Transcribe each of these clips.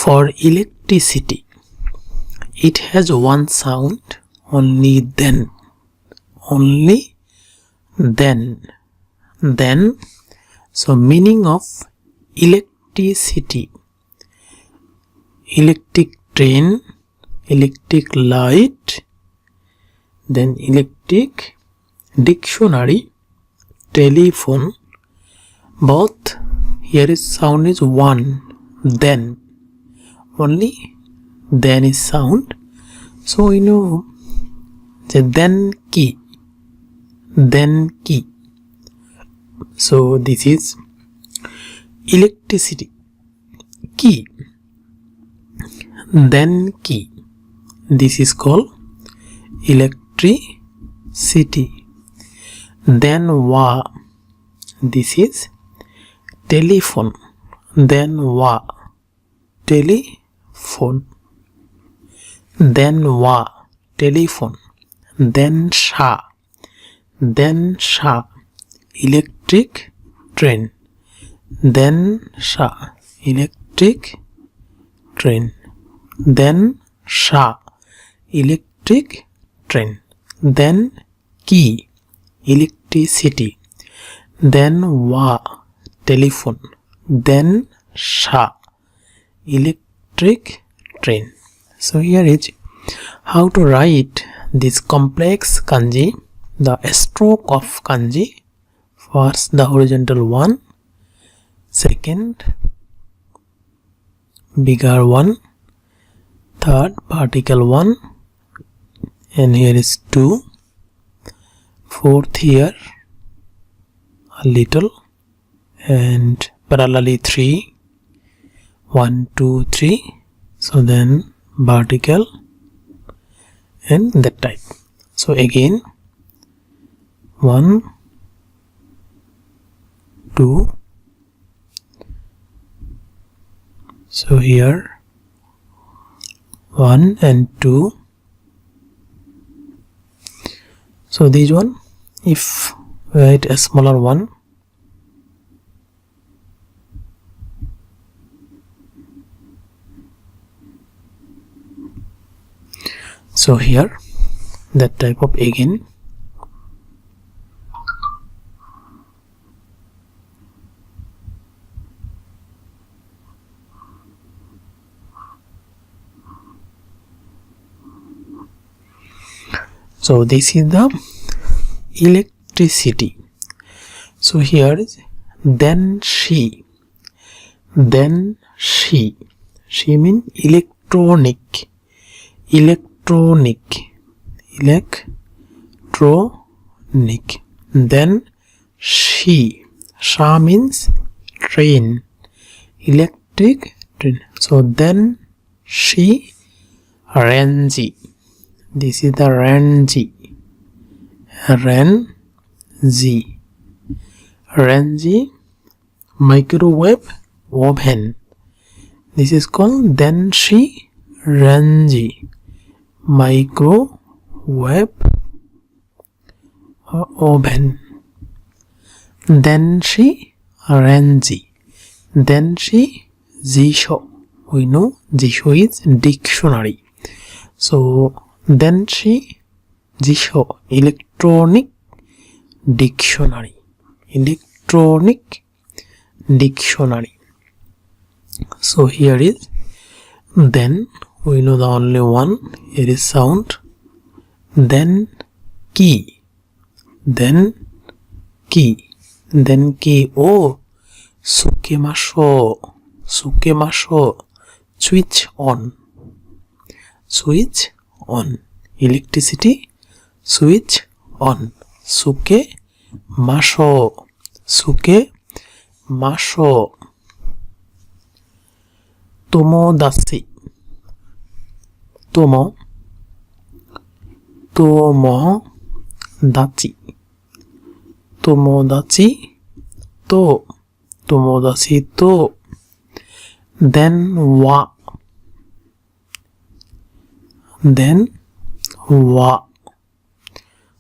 For electricity, it has one sound, only then. Only then. Then. So meaning of electricity: electric train, electric light, then electric, dictionary, telephone. Both here is sound is one, then. Only then is sound. So we know the then key. Then key. So this is electricity key. Then key. This is called electricity. Then wa. This is telephone. Then wa. Telephone. Then wa. Telephone. Then sha. Then sha. Electric train. Then sha. Electric train. Then sha. Electric train. Then key. Electricity. Then wa. Telephone. Then sha. Electric train. So here is how to write this complex kanji. The stroke of kanji. First the horizontal one, second bigger one, third vertical one, and here is 2, fourth here a little, and parallelly 3, 1, 2, 3. So then vertical and that type. So again 1, 2. So here 1 and 2. So this one, if we write a smaller one, so here that type of again. So this is the electricity. So here is then she. Then she. She means electronic. Electronic. Electronic. Then she. Sha means train. Electric train. So then she Ranji. This is the Ranji. Ranji. Ranji microwave oven. This is called then she Ranji microwave oven. Then she Ranji. Then she Jisho. We know Jisho is dictionary. So then she Jisho electronic dictionary. Electronic dictionary. So here is then. We know the only one. Here is sound. Then key. Then key. Then key. Oh, sukemasho. Sukemasho. Switch on. Switch on. Electricity. Switch on. Suke masho. Suke masho. Tomodachi. Tomodachi. Tomodachi to. Tomodachi to. Then wa. Then wa.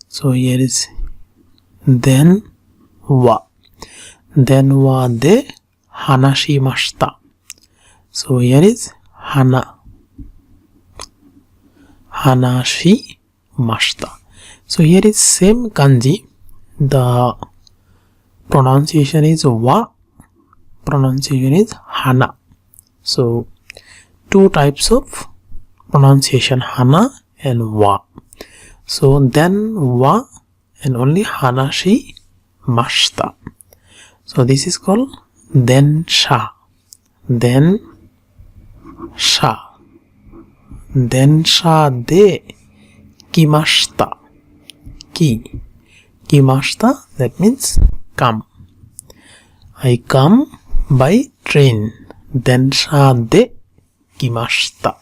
So here is then wa. Then wa de hanashimashita. So here is hana. Hanashimashita. So here is same kanji. The pronunciation is wa, pronunciation is hana. So two types of pronunciation, hana and wa. So then wa and only hanashimashita. So this is called then sha. Then sha. Then sha de kimashita. Kimashita, that means come. I come by train. Densha de kimashita.